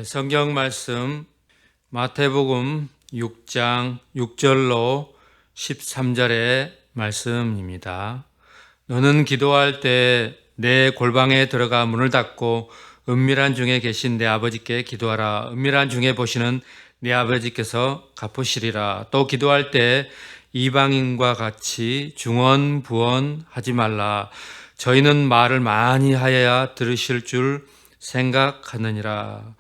성경 말씀 마태복음 6장 6절로 13절의 말씀입니다. 너는 기도할 때 내 골방에 들어가 문을 닫고 은밀한 중에 계신 내 아버지께 기도하라. 은밀한 중에 보시는 내 아버지께서 갚으시리라. 또 기도할 때 이방인과 같이 중언부언하지 말라. 저희는 말을 많이 하여야 들으실 줄 생각하느니라.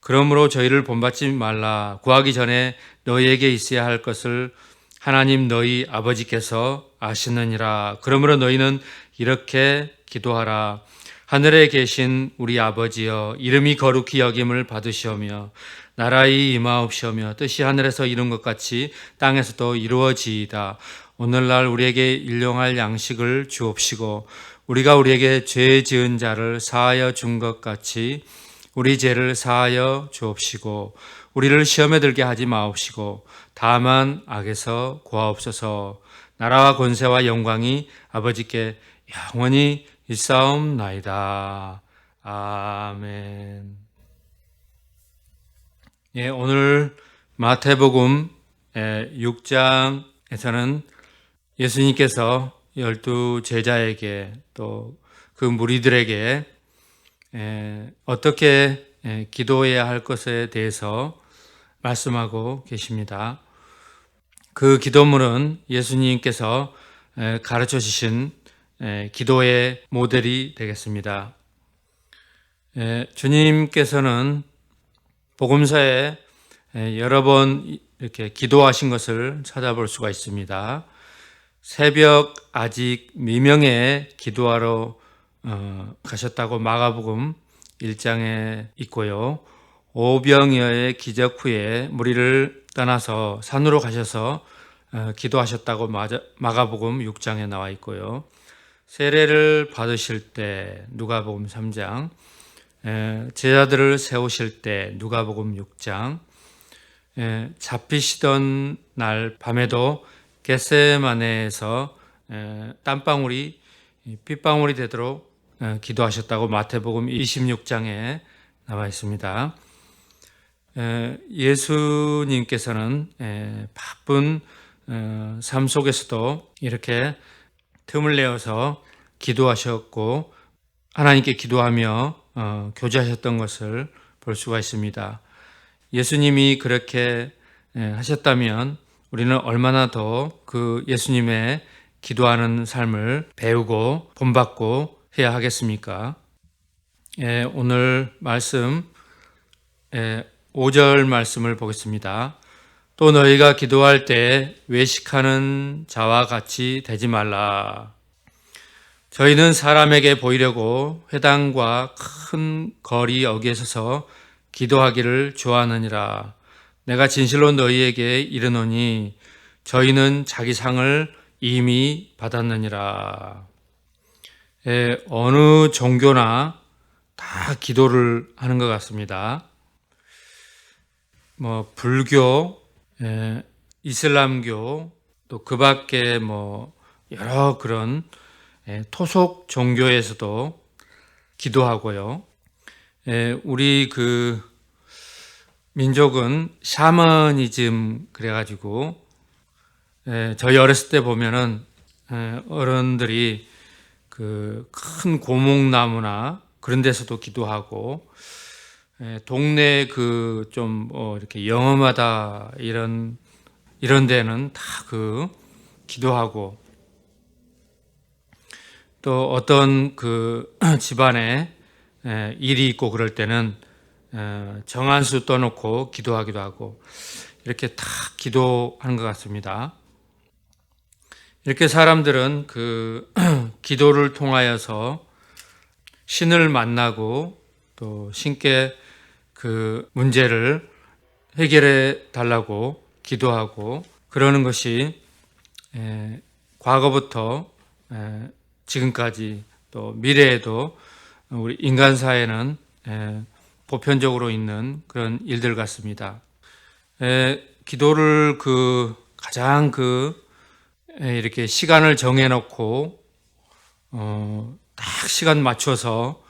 그러므로 저희를 본받지 말라. 구하기 전에 너희에게 있어야 할 것을 하나님 너희 아버지께서 아시느니라. 그러므로 너희는 이렇게 기도하라. 하늘에 계신 우리 아버지여, 이름이 거룩히 여김을 받으시오며 나라의 임하옵시오며 뜻이 하늘에서 이룬 것 같이 땅에서도 이루어지이다. 오늘날 우리에게 일용할 양식을 주옵시고 우리가 우리에게 죄 지은 자를 사하여 준 것 같이 우리 죄를 사하여 주옵시고 우리를 시험에 들게 하지 마옵시고 다만 악에서 구하옵소서. 나라와 권세와 영광이 아버지께 영원히 일사옵나이다. 아멘. 오늘 마태복음 6장에서는 예수님께서 12 제자에게 또 그 무리들에게 어떻게 기도해야 할 것에 대해서 말씀하고 계십니다. 그 기도문은 예수님께서 가르쳐 주신 기도의 모델이 되겠습니다. 주님께서는 복음서에 여러 번 이렇게 기도하신 것을 찾아볼 수가 있습니다. 새벽 아직 미명에 기도하러 가셨다고 마가복음 1장에 있고요. 오병이어의 기적 후에 무리를 떠나서 산으로 가셔서 기도하셨다고 마가복음 6장에 나와 있고요. 세례를 받으실 때 누가복음 3장, 제자들을 세우실 때 누가복음 6장, 잡히시던 날 밤에도 겟세마네에서 땀방울이 핏방울이 되도록 기도하셨다고 마태복음 26장에 나와 있습니다. 예수님께서는 바쁜 삶 속에서도 이렇게 틈을 내어서 기도하셨고 하나님께 기도하며 교제하셨던 것을 볼 수가 있습니다. 예수님이 그렇게 하셨다면 우리는 얼마나 더 그 예수님의 기도하는 삶을 배우고 본받고 해야 하겠습니까? 오늘 말씀 5절 말씀을 보겠습니다. 또 너희가 기도할 때 외식하는 자와 같이 되지 말라. 저희는 사람에게 보이려고 회당과 큰 거리 어귀에 서서 기도하기를 좋아하느니라. 내가 진실로 너희에게 이르노니 저희는 자기 상을 이미 받았느니라. 어느 종교나 다 기도를 하는 것 같습니다. 불교, 이슬람교, 또 그 밖에 여러 그런 토속 종교에서도 기도하고요. 우리 그 민족은 샤머니즘 그래가지고 저희 어렸을 때 보면은 어른들이 그 큰 고목나무나 그런 데서도 기도하고 동네 그 좀 이렇게 영험하다 이런 데는 다 그 기도하고 또 어떤 그 집안에 일이 있고 그럴 때는 정한수 떠놓고 기도하기도 하고 이렇게 다 기도하는 것 같습니다. 이렇게 사람들은 그 기도를 통하여서 신을 만나고 또 신께 그 문제를 해결해 달라고 기도하고 그러는 것이 과거부터 지금까지 또 미래에도 우리 인간 사회는 보편적으로 있는 그런 일들 같습니다. 기도를 가장 이렇게 시간을 정해놓고 딱 시간 맞춰서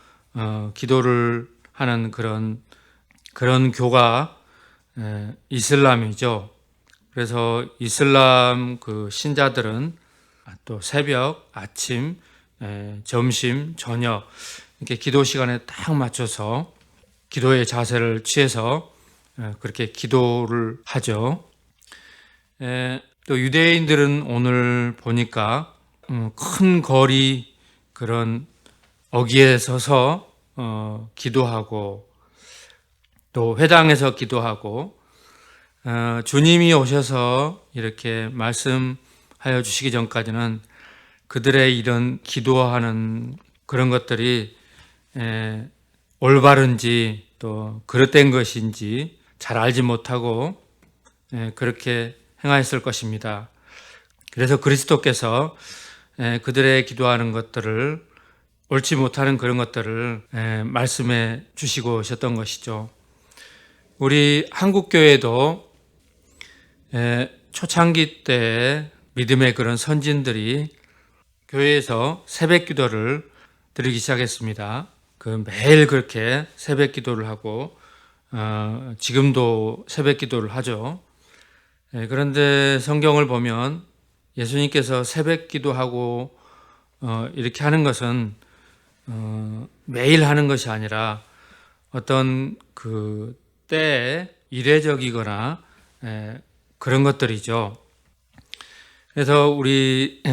기도를 하는 그런 그런 교가 이슬람이죠. 그래서 이슬람 그 신자들은 또 새벽, 아침, 점심, 저녁 이렇게 기도 시간에 딱 맞춰서 기도의 자세를 취해서 그렇게 기도를 하죠. 또 유대인들은 오늘 보니까 큰 거리 그런 어귀에 서서 기도하고 또 회당에서 기도하고 주님이 오셔서 이렇게 말씀하여 주시기 전까지는 그들의 이런 기도하는 그런 것들이 올바른지 또 그릇된 것인지 잘 알지 못하고 그렇게 행하였을 것입니다. 그래서 그리스도께서 그들의 기도하는 것들을 옳지 못하는 그런 것들을 말씀해 주시고 오셨던 것이죠. 우리 한국교회도 초창기 때 믿음의 그런 선진들이 교회에서 새벽 기도를 드리기 시작했습니다. 매일 그렇게 새벽 기도를 하고 지금도 새벽 기도를 하죠. 그런데 성경을 보면 예수님께서 새벽 기도하고 이렇게 하는 것은 매일 하는 것이 아니라 어떤 그 때에 이례적이거나 그런 것들이죠. 그래서 우리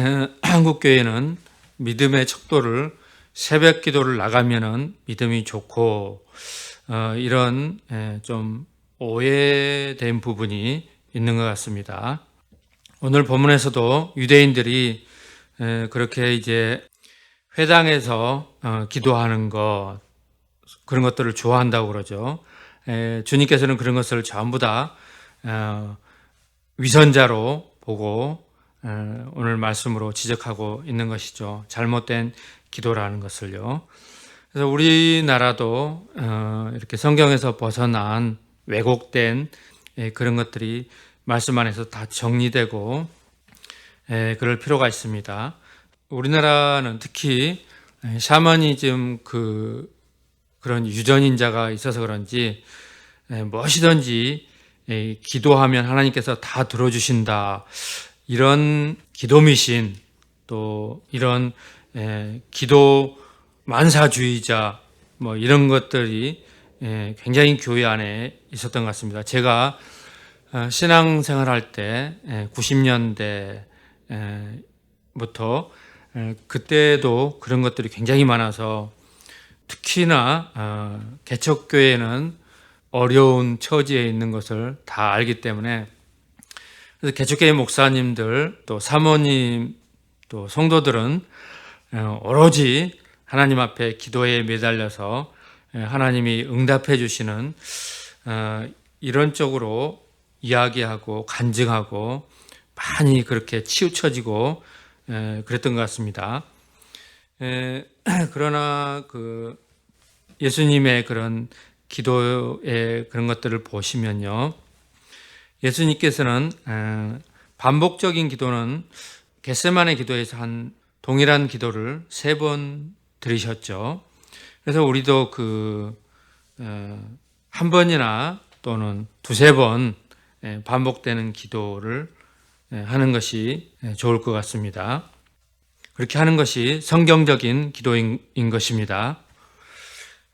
한국교회는 믿음의 척도를 새벽 기도를 나가면은 믿음이 좋고 이런 좀 오해된 부분이 있는 것 같습니다. 오늘 본문에서도 유대인들이 그렇게 이제 회당에서 기도하는 것 그런 것들을 좋아한다고 그러죠. 주님께서는 그런 것을 전부 다 위선자로 보고 오늘 말씀으로 지적하고 있는 것이죠. 잘못된 기도라는 것을요. 그래서 우리나라도 이렇게 성경에서 벗어난 왜곡된 그런 것들이 말씀 안에서 다 정리되고 그럴 필요가 있습니다. 우리나라는 특히 샤머니즘 그런 유전인자가 있어서 그런지 무엇이든지 기도하면 하나님께서 다 들어주신다. 이런 기도 미신 또 이런 기도 만사주의자 뭐 이런 것들이 굉장히 교회 안에 있었던 것 같습니다. 제가 신앙생활할 때 90년대부터 그때도 그런 것들이 굉장히 많아서 특히나 개척교회는 어려운 처지에 있는 것을 다 알기 때문에 그래서 개척교회 목사님들 또 사모님 또 성도들은 오로지 하나님 앞에 기도에 매달려서 하나님이 응답해 주시는 이런 쪽으로 이야기하고 간증하고 많이 그렇게 치우쳐지고 그랬던 것 같습니다. 그러나 예수님의 그런 기도의 그런 것들을 보시면요. 예수님께서는 반복적인 기도는 겟세마네 기도에서 한 동일한 기도를 3번 드리셨죠. 그래서 우리도 한 번이나 또는 2-3번 반복되는 기도를 하는 것이 좋을 것 같습니다. 그렇게 하는 것이 성경적인 기도인 것입니다.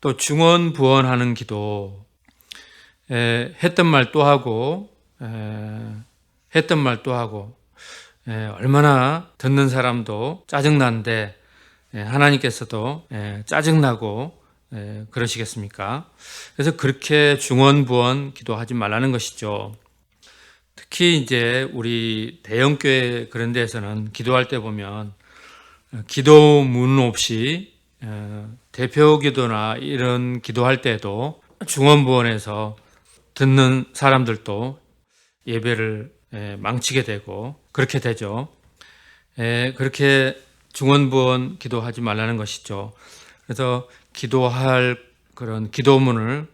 또 중언부언하는 기도, 했던 말 또 하고 했던 말 또 하고 얼마나 듣는 사람도 짜증난데 하나님께서도 짜증나고 그러시겠습니까? 그래서 그렇게 중언부언 기도하지 말라는 것이죠. 특히 이제 우리 대형교회 그런 데에서는 기도할 때 보면 기도문 없이 대표 기도나 이런 기도할 때도 중언부언해서 듣는 사람들도 예배를 망치게 되고 그렇게 되죠. 그렇게 중언부언 기도하지 말라는 것이죠. 그래서 기도할 그런 기도문을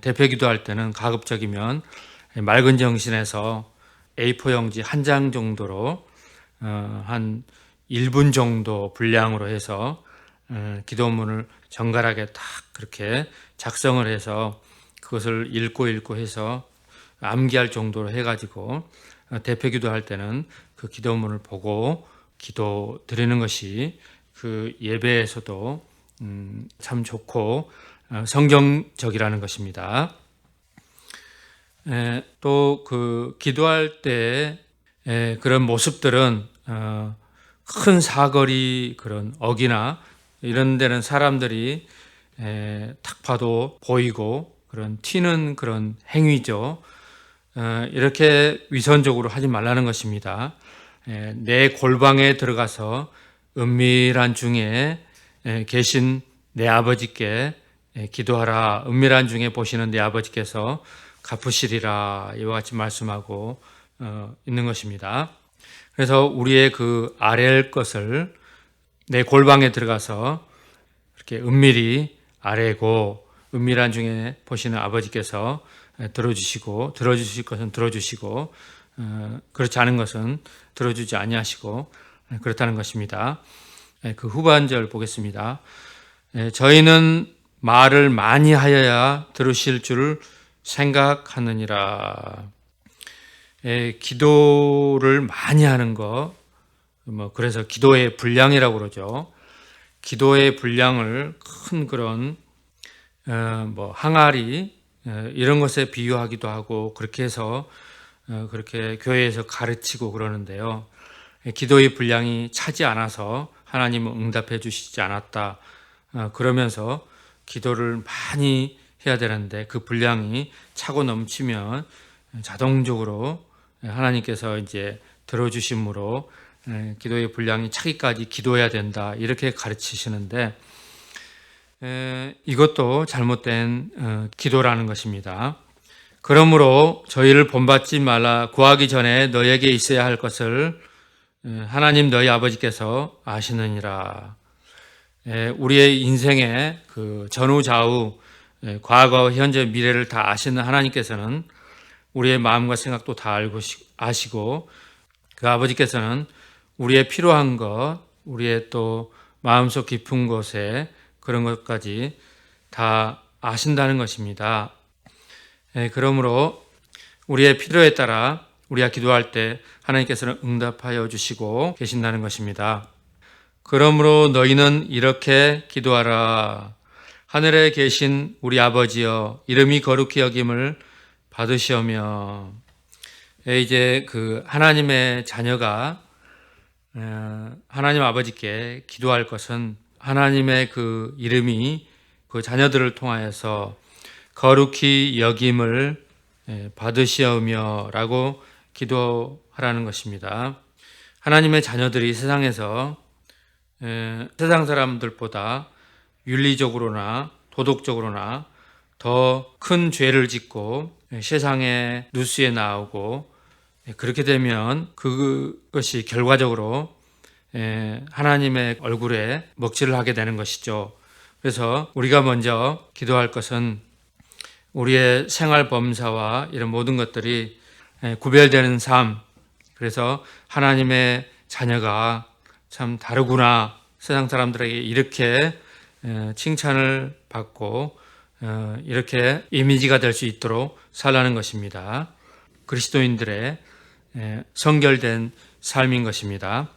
대표 기도할 때는 가급적이면 맑은 정신에서 A4 용지 한 장 정도로 한 1분 정도 분량으로 해서 기도문을 정갈하게 딱 그렇게 작성을 해서 그것을 읽고 해서 암기할 정도로 해가지고 대표 기도할 때는 그 기도문을 보고 기도 드리는 것이 그 예배에서도 참 좋고 성경적이라는 것입니다. 또 그 기도할 때 그런 모습들은 큰 사거리 그런 어기나 이런 데는 사람들이 탁 봐도 보이고 그런 튀는 그런 행위죠. 이렇게 위선적으로 하지 말라는 것입니다. 내 골방에 들어가서 은밀한 중에 계신 내 아버지께 기도하라. 은밀한 중에 보시는 내 아버지께서 갚으시리라. 이와 같이 말씀하고 있는 것입니다. 그래서 우리의 그 아랠 것을 내 골방에 들어가서 이렇게 은밀히 아뢰고 은밀한 중에 보시는 아버지께서 들어주실 것은 들어주시고 그렇지 않은 것은 들어주지 아니하시고 그렇다는 것입니다. 그 후반절 보겠습니다. 저희는 말을 많이 하여야 들으실 줄 생각하느니라. 기도를 많이 하는 거, 그래서 기도의 분량이라고 그러죠. 기도의 분량을 큰 그런 항아리 이런 것에 비유하기도 하고 그렇게 해서 그렇게 교회에서 가르치고 그러는데요. 기도의 분량이 차지 않아서 하나님은 응답해 주시지 않았다. 그러면서 기도를 많이 해야 되는데 그 분량이 차고 넘치면 자동적으로 하나님께서 이제 들어주심으로 기도의 분량이 차기까지 기도해야 된다. 이렇게 가르치시는데 이것도 잘못된 기도라는 것입니다. 그러므로 저희를 본받지 말라. 구하기 전에 너에게 있어야 할 것을 하나님 너희 아버지께서 아시느니라. 우리의 인생의 그 전후좌우 과거, 현재, 미래를 다 아시는 하나님께서는 우리의 마음과 생각도 다 알고 아시고 그 아버지께서는 우리의 필요한 것, 우리의 또 마음속 깊은 곳에 그런 것까지 다 아신다는 것입니다. 그러므로 우리의 필요에 따라 우리가 기도할 때 하나님께서는 응답하여 주시고 계신다는 것입니다. 그러므로 너희는 이렇게 기도하라. 하늘에 계신 우리 아버지여, 이름이 거룩히 여김을 받으시오며. 이제 그 하나님의 자녀가 하나님 아버지께 기도할 것은 하나님의 그 이름이 그 자녀들을 통하여서 거룩히 여김을 받으시오며 라고 기도하라는 것입니다. 하나님의 자녀들이 세상에서 세상 사람들보다 윤리적으로나 도덕적으로나 더 큰 죄를 짓고 세상의 뉴스에 나오고 그렇게 되면 그것이 결과적으로 하나님의 얼굴에 먹칠을 하게 되는 것이죠. 그래서 우리가 먼저 기도할 것은 우리의 생활 범사와 이런 모든 것들이 구별되는 삶, 그래서 하나님의 자녀가 참 다르구나, 세상 사람들에게 이렇게 칭찬을 받고 이렇게 이미지가 될 수 있도록 살라는 것입니다. 그리스도인들의 성결된 삶인 것입니다.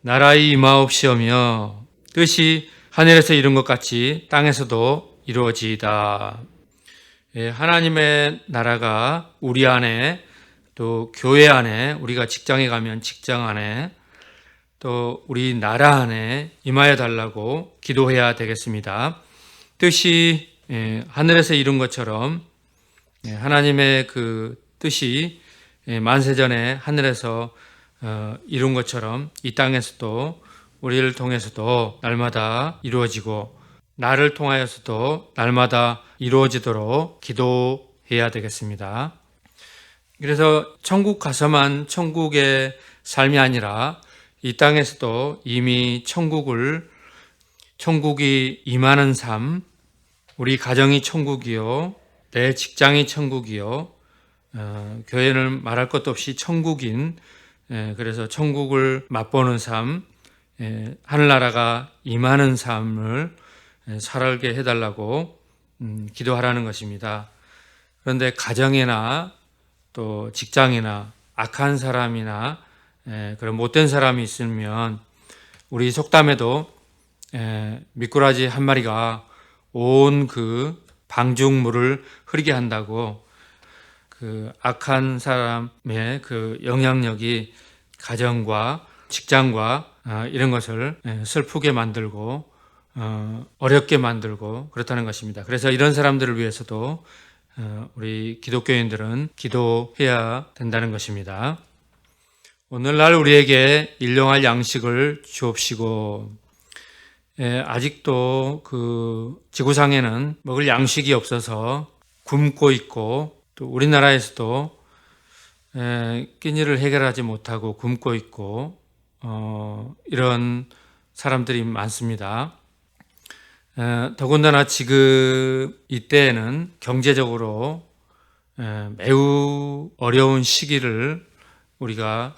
나라의 임하옵시오며 뜻이 하늘에서 이룬 것 같이 땅에서도 이루어지이다. 하나님의 나라가 우리 안에 또 교회 안에, 우리가 직장에 가면 직장 안에, 또 우리 나라 안에 임하여 달라고 기도해야 되겠습니다. 뜻이 하늘에서 이룬 것처럼 하나님의 그 뜻이 만세전에 하늘에서 이룬 것처럼 이 땅에서도 우리를 통해서도 날마다 이루어지고 나를 통하여서도 날마다 이루어지도록 기도해야 되겠습니다. 그래서 천국 가서만 천국의 삶이 아니라 이 땅에서도 이미 천국이 임하는 삶, 우리 가정이 천국이요, 내 직장이 천국이요, 교회는 말할 것도 없이 천국인, 그래서 천국을 맛보는 삶, 하늘나라가 임하는 삶을 살게 해달라고 기도하라는 것입니다. 그런데 가정이나 또 직장이나 악한 사람이나 그런 못된 사람이 있으면 우리 속담에도 미꾸라지 한 마리가 온 그 방죽물을 흐리게 한다고, 그 악한 사람의 그 영향력이 가정과 직장과 이런 것을 슬프게 만들고 어렵게 만들고 그렇다는 것입니다. 그래서 이런 사람들을 위해서도 우리 기독교인들은 기도해야 된다는 것입니다. 오늘날 우리에게 일용할 양식을 주옵시고, 아직도 그 지구상에는 먹을 양식이 없어서 굶고 있고, 또 우리나라에서도 끼니를 해결하지 못하고 굶고 있고 이런 사람들이 많습니다. 더군다나 지금 이때에는 경제적으로 매우 어려운 시기를 우리가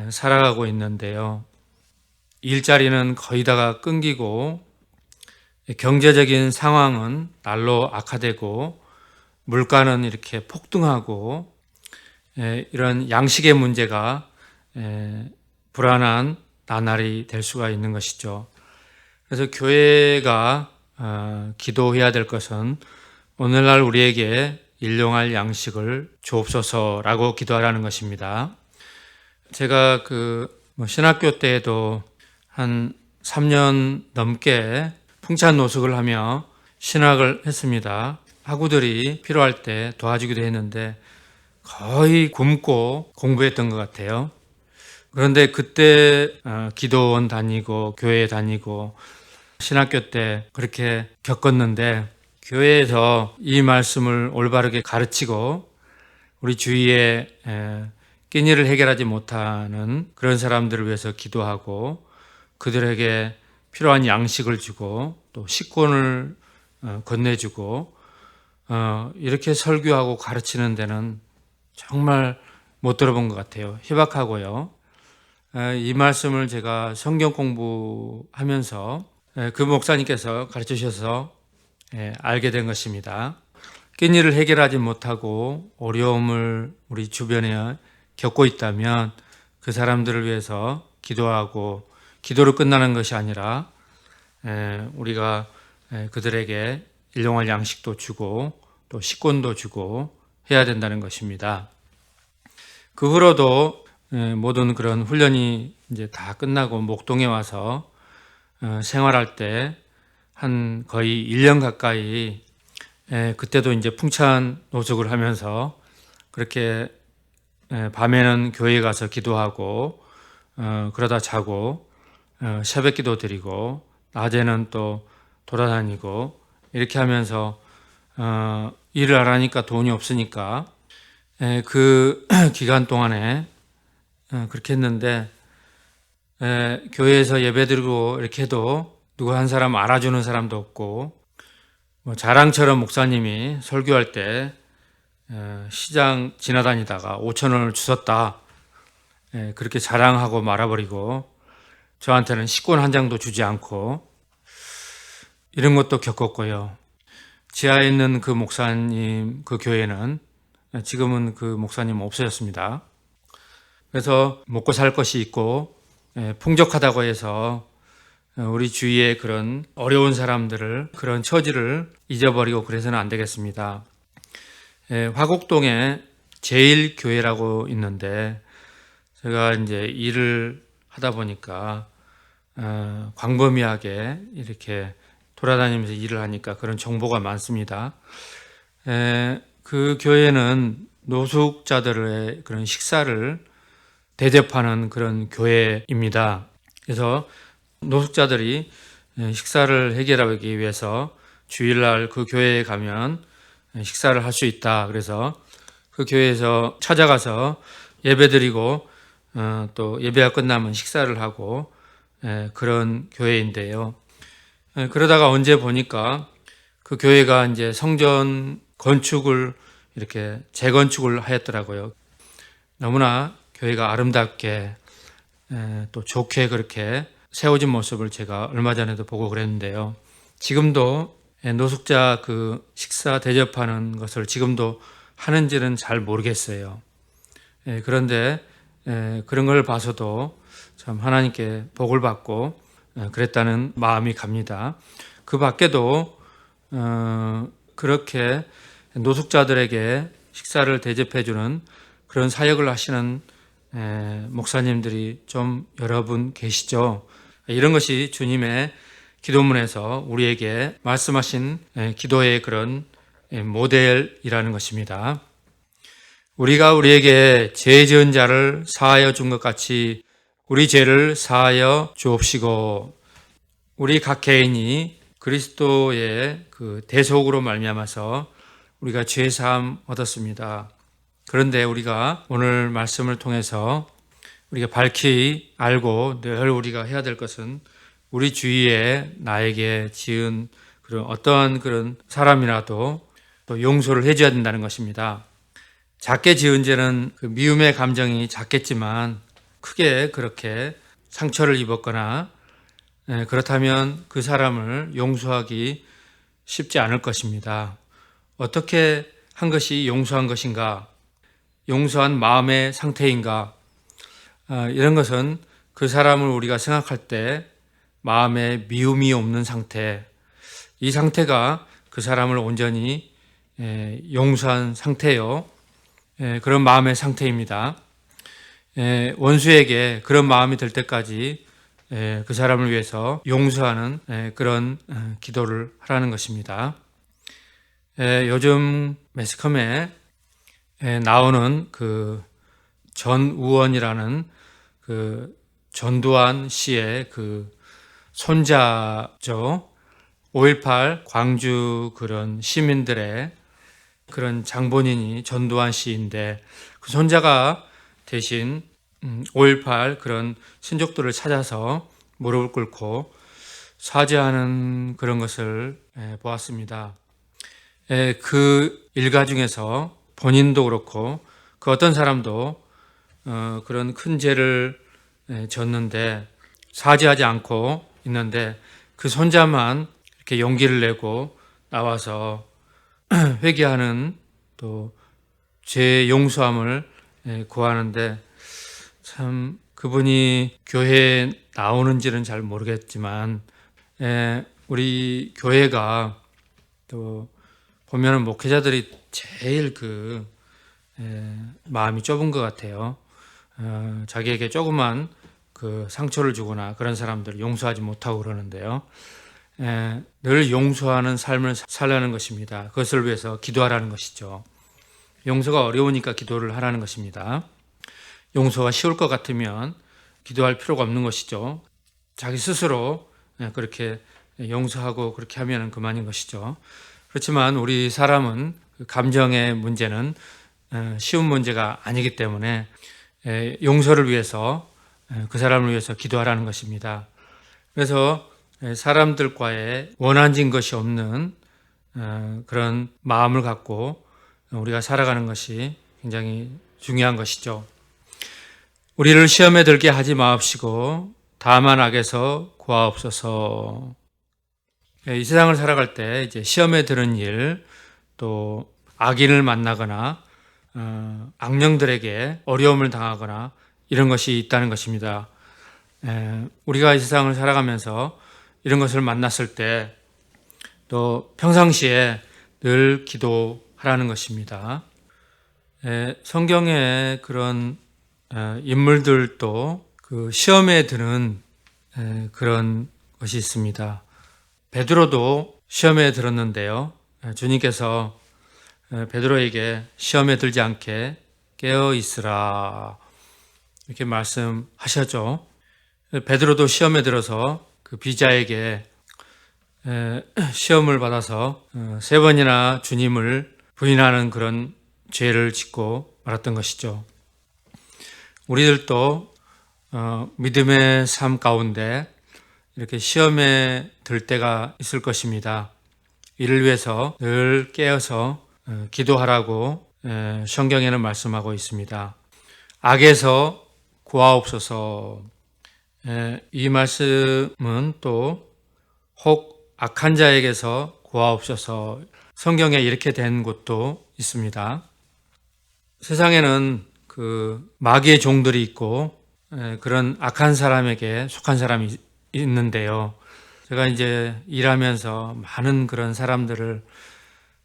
살아가고 있는데요. 일자리는 거의 다가 끊기고 경제적인 상황은 날로 악화되고 물가는 이렇게 폭등하고 이런 양식의 문제가 불안한 나날이 될 수가 있는 것이죠. 그래서 교회가 기도해야 될 것은 오늘날 우리에게 일용할 양식을 주옵소서라고 기도하라는 것입니다. 제가 신학교 때에도 한 3년 넘게 풍찬 노숙을 하며 신학을 했습니다. 학우들이 필요할 때 도와주기도 했는데 거의 굶고 공부했던 것 같아요. 그런데 그때 기도원 다니고 교회 다니고 신학교 때 그렇게 겪었는데, 교회에서 이 말씀을 올바르게 가르치고 우리 주위에 끼니를 해결하지 못하는 그런 사람들을 위해서 기도하고 그들에게 필요한 양식을 주고 또 식권을 건네주고 이렇게 설교하고 가르치는 데는 정말 못 들어본 것 같아요. 희박하고요. 이 말씀을 제가 성경 공부하면서 그 목사님께서 가르쳐 주셔서 알게 된 것입니다. 끼니를 해결하지 못하고 어려움을 우리 주변에 겪고 있다면 그 사람들을 위해서 기도하고, 기도로 끝나는 것이 아니라 우리가 그들에게 일용할 양식도 주고 또 식권도 주고 해야 된다는 것입니다. 그 후로도 모든 그런 훈련이 이제 다 끝나고 목동에 와서 생활할 때 한 거의 1년 가까이 그때도 이제 풍찬 노숙을 하면서 그렇게 밤에는 교회에 가서 기도하고 그러다 자고 새벽 기도 드리고 낮에는 또 돌아다니고 이렇게 하면서 일을 안 하니까 돈이 없으니까 그 기간 동안에 그렇게 했는데, 교회에서 예배드리고 이렇게 해도 누구 한 사람 알아주는 사람도 없고, 자랑처럼 목사님이 설교할 때 시장 지나다니다가 5,000원을 주셨다 그렇게 자랑하고 말아버리고 저한테는 식권 한 장도 주지 않고 이런 것도 겪었고요. 지하에 있는 그 목사님 그 교회는 지금은 그 목사님 없어졌습니다. 그래서 먹고 살 것이 있고 풍족하다고 해서 우리 주위에 그런 어려운 사람들을, 그런 처지를 잊어버리고 그래서는 안 되겠습니다. 화곡동에 제일교회라고 있는데 제가 이제 일을 하다 보니까 광범위하게 이렇게 돌아다니면서 일을 하니까 그런 정보가 많습니다. 그 교회는 노숙자들의 그런 식사를 대접하는 그런 교회입니다. 그래서 노숙자들이 식사를 해결하기 위해서 주일날 그 교회에 가면 식사를 할 수 있다. 그래서 그 교회에서 찾아가서 예배드리고 또 예배가 끝나면 식사를 하고 그런 교회인데요. 그러다가 언제 보니까 그 교회가 이제 성전 건축을 이렇게 재건축을 하였더라고요. 너무나 교회가 아름답게 또 좋게 그렇게 세워진 모습을 제가 얼마 전에도 보고 그랬는데요. 지금도 노숙자 그 식사 대접하는 것을 지금도 하는지는 잘 모르겠어요. 그런데 그런 걸 봐서도 참 하나님께 복을 받고 그랬다는 마음이 갑니다. 그 밖에도 그렇게 노숙자들에게 식사를 대접해주는 그런 사역을 하시는 목사님들이 좀 여러 분 계시죠. 이런 것이 주님의 기도문에서 우리에게 말씀하신 기도의 그런 모델이라는 것입니다. 우리가 우리에게 죄 지은 자를 사하여 준 것 같이 우리 죄를 사하여 주옵시고, 우리 각 개인이 그리스도의 그 대속으로 말미암아서 우리가 죄 사함 얻었습니다. 그런데 우리가 오늘 말씀을 통해서 우리가 밝히 알고 늘 우리가 해야 될 것은 우리 주위에 나에게 지은 그런 어떠한 그런 사람이라도 또 용서를 해줘야 된다는 것입니다. 작게 지은 죄는 그 미움의 감정이 작겠지만 크게 그렇게 상처를 입었거나 그렇다면 그 사람을 용서하기 쉽지 않을 것입니다. 어떻게 한 것이 용서한 것인가? 용서한 마음의 상태인가? 이런 것은 그 사람을 우리가 생각할 때 마음에 미움이 없는 상태, 이 상태가 그 사람을 온전히 용서한 상태요. 그런 마음의 상태입니다. 원수에게 그런 마음이 들 때까지 그 사람을 위해서 용서하는 그런 기도를 하라는 것입니다. 요즘 매스컴에 나오는 그 전우원이라는 그 전두환 씨의 그 손자죠. 5.18 광주 그런 시민들의 그런 장본인이 전두환 씨인데 그 손자가 대신 5.18 그런 신족들을 찾아서 무릎을 꿇고 사죄하는 그런 것을 보았습니다. 그 일가 중에서 본인도 그렇고 그 어떤 사람도 그런 큰 죄를 졌는데 사죄하지 않고 있는데 그 손자만 이렇게 용기를 내고 나와서 회개하는 또 죄 용서함을 구하는데 참 그분이 교회에 나오는지는 잘 모르겠지만 우리 교회가 또 보면은 목회자들이 제일 그 마음이 좁은 것 같아요. 자기에게 조그만 그 상처를 주거나 그런 사람들을 용서하지 못하고 그러는데요. 늘 용서하는 삶을 살라는 것입니다. 그것을 위해서 기도하라는 것이죠. 용서가 어려우니까 기도를 하라는 것입니다. 용서가 쉬울 것 같으면 기도할 필요가 없는 것이죠. 자기 스스로 그렇게 용서하고 그렇게 하면 그만인 것이죠. 그렇지만 우리 사람은 감정의 문제는 쉬운 문제가 아니기 때문에 용서를 위해서 그 사람을 위해서 기도하라는 것입니다. 그래서 사람들과의 원한진 것이 없는 그런 마음을 갖고 우리가 살아가는 것이 굉장히 중요한 것이죠. 우리를 시험에 들게 하지 마옵시고 다만 악에서 구하옵소서. 이 세상을 살아갈 때 이제 시험에 드는 일, 또 악인을 만나거나 악령들에게 어려움을 당하거나 이런 것이 있다는 것입니다. 우리가 이 세상을 살아가면서 이런 것을 만났을 때 또 평상시에 늘 기도하라는 것입니다. 성경에 그런 인물들도 그 시험에 드는 그런 것이 있습니다. 베드로도 시험에 들었는데요. 주님께서 베드로에게 시험에 들지 않게 깨어 있으라 이렇게 말씀하셨죠. 베드로도 시험에 들어서 그 비자에게 시험을 받아서 3번이나 주님을 부인하는 그런 죄를 짓고 말았던 것이죠. 우리들도 믿음의 삶 가운데 이렇게 시험에 들 때가 있을 것입니다. 이를 위해서 늘 깨어서 기도하라고 성경에는 말씀하고 있습니다. 악에서 구하옵소서. 이 말씀은 또 혹 악한 자에게서 구하옵소서. 성경에 이렇게 된 곳도 있습니다. 세상에는 그 마귀의 종들이 있고 그런 악한 사람에게 속한 사람이 있는데요. 제가 이제 일하면서 많은 그런 사람들을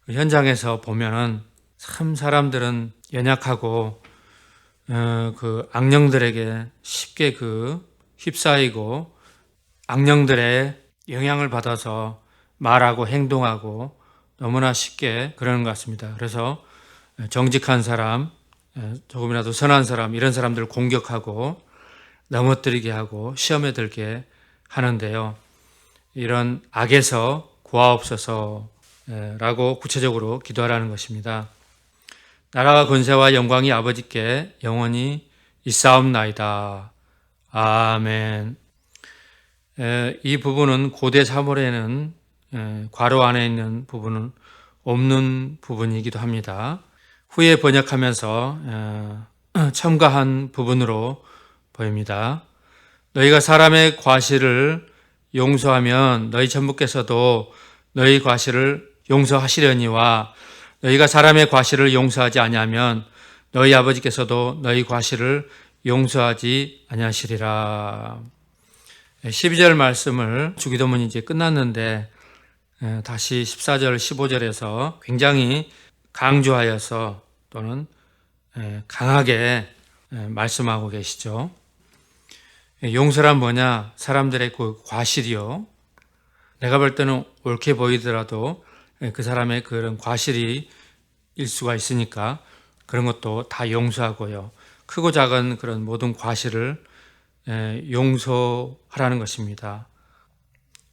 그 현장에서 보면은 참 사람들은 연약하고 그 악령들에게 쉽게 그 휩싸이고 악령들의 영향을 받아서 말하고 행동하고 너무나 쉽게 그러는 것 같습니다. 그래서 정직한 사람, 조금이라도 선한 사람, 이런 사람들을 공격하고 넘어뜨리게 하고 시험에 들게 하는데요. 이런 악에서 구하옵소서 라고 구체적으로 기도하라는 것입니다. 나라와 권세와 영광이 아버지께 영원히 있사옵나이다. 아멘. 이 부분은 고대 사물에는 괄호 안에 있는 부분은 없는 부분이기도 합니다. 후에 번역하면서 첨가한 부분으로 보입니다. 너희가 사람의 과실을 용서하면 너희 천부께서도 너희 과실을 용서하시려니와 너희가 사람의 과실을 용서하지 아니하면 너희 아버지께서도 너희 과실을 용서하지 아니하시리라. 12절 말씀을 주기도문이 이제 끝났는데 다시 14절, 15절에서 굉장히 강조하여서 또는 강하게 말씀하고 계시죠. 용서란 뭐냐? 사람들의 그 과실이요. 내가 볼 때는 옳게 보이더라도 그 사람의 그런 과실이 일 수가 있으니까 그런 것도 다 용서하고요. 크고 작은 그런 모든 과실을 용서하라는 것입니다.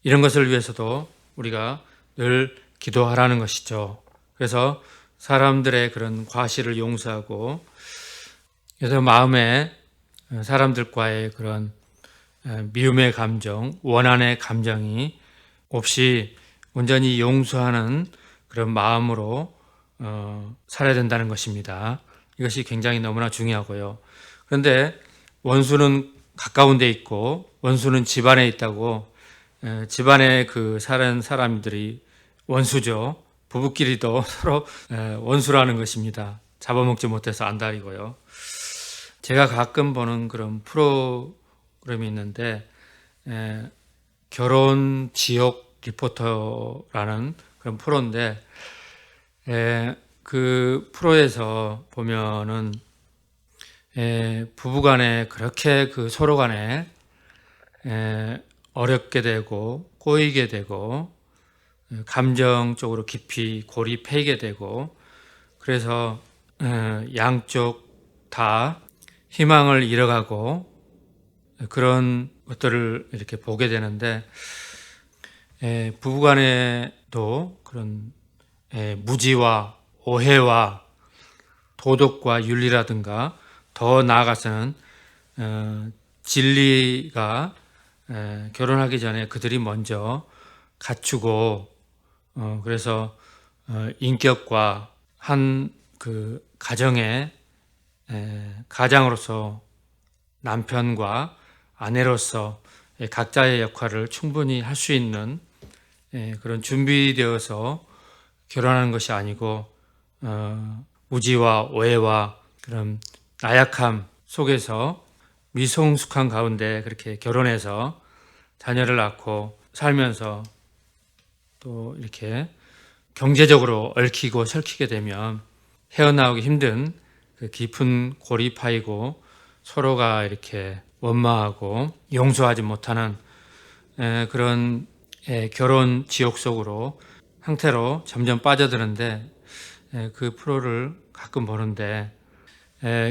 이런 것을 위해서도 우리가 늘 기도하라는 것이죠. 그래서 사람들의 그런 과실을 용서하고 그래서 마음에 사람들과의 그런 미움의 감정, 원한의 감정이 없이 온전히 용서하는 그런 마음으로 살아야 된다는 것입니다. 이것이 굉장히 너무나 중요하고요. 그런데 원수는 가까운 데 있고 원수는 집안에 있다고 집안에 그 사는 사람들이 원수죠. 부부끼리도 서로 원수라는 것입니다. 잡아먹지 못해서 안달이고요. 제가 가끔 보는 그런 프로그램이 있는데 결혼 지옥 리포터라는 그런 프로인데 그 프로에서 보면은 부부간에 그렇게 그 서로 간에 어렵게 되고 꼬이게 되고 감정적으로 깊이 고립하게 되고 그래서 양쪽 다 희망을 잃어가고 그런 것들을 이렇게 보게 되는데 부부간에도 그런 무지와 오해와 도덕과 윤리라든가 더 나아가서는 진리가 결혼하기 전에 그들이 먼저 갖추고 그래서 인격과 한 그 가정의 가장으로서 남편과 아내로서 각자의 역할을 충분히 할 수 있는 그런 준비되어서 결혼하는 것이 아니고 무지와 오해와 그런 나약함 속에서 미성숙한 가운데 그렇게 결혼해서 자녀를 낳고 살면서 또 이렇게 경제적으로 얽히고 설키게 되면 헤어나오기 힘든 그 깊은 고립하이고 서로가 이렇게 원망하고 용서하지 못하는 그런 결혼 지옥 속으로 형태로 점점 빠져드는데 그 프로를 가끔 보는데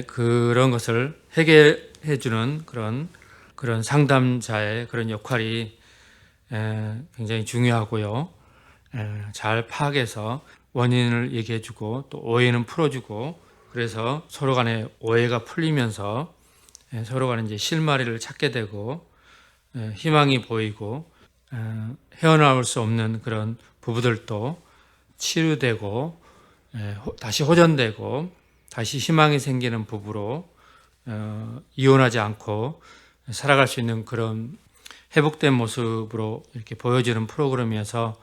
그런 것을 해결해주는 그런 상담자의 그런 역할이 굉장히 중요하고요. 잘 파악해서 원인을 얘기해주고 또 오해는 풀어주고 그래서 서로 간에 오해가 풀리면서 서로 간에 이제 실마리를 찾게 되고 희망이 보이고 헤어나올 수 없는 그런 부부들도 치유되고 다시 호전되고 다시 희망이 생기는 부부로 이혼하지 않고 살아갈 수 있는 그런 회복된 모습으로 이렇게 보여지는 프로그램이어서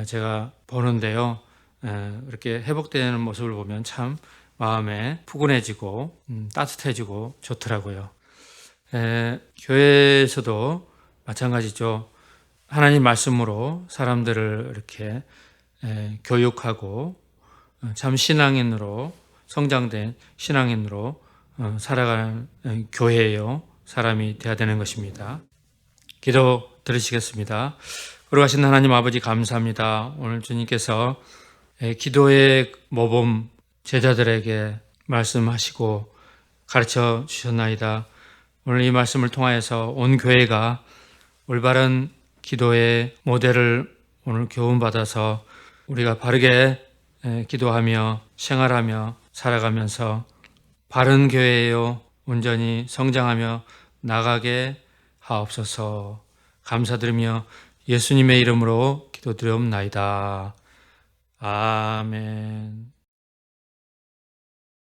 제가 보는데요. 이렇게 회복되는 모습을 보면 참 마음에 푸근해지고 따뜻해지고 좋더라고요. 교회에서도 마찬가지죠. 하나님 말씀으로 사람들을 이렇게 교육하고 참 신앙인으로 성장된 신앙인으로 살아가는 교회예요. 사람이 되어야 되는 것입니다. 기도 들으시겠습니다. 거룩하신 하나님 아버지 감사합니다. 오늘 주님께서 기도의 모범 제자들에게 말씀하시고 가르쳐 주셨나이다. 오늘 이 말씀을 통하여서 온 교회가 올바른 기도의 모델을 오늘 교훈받아서 우리가 바르게 기도하며 생활하며 살아가면서 바른 교회요 온전히 성장하며 나가게 하옵소서. 감사드리며 예수님의 이름으로 기도드리옵나이다. 아멘.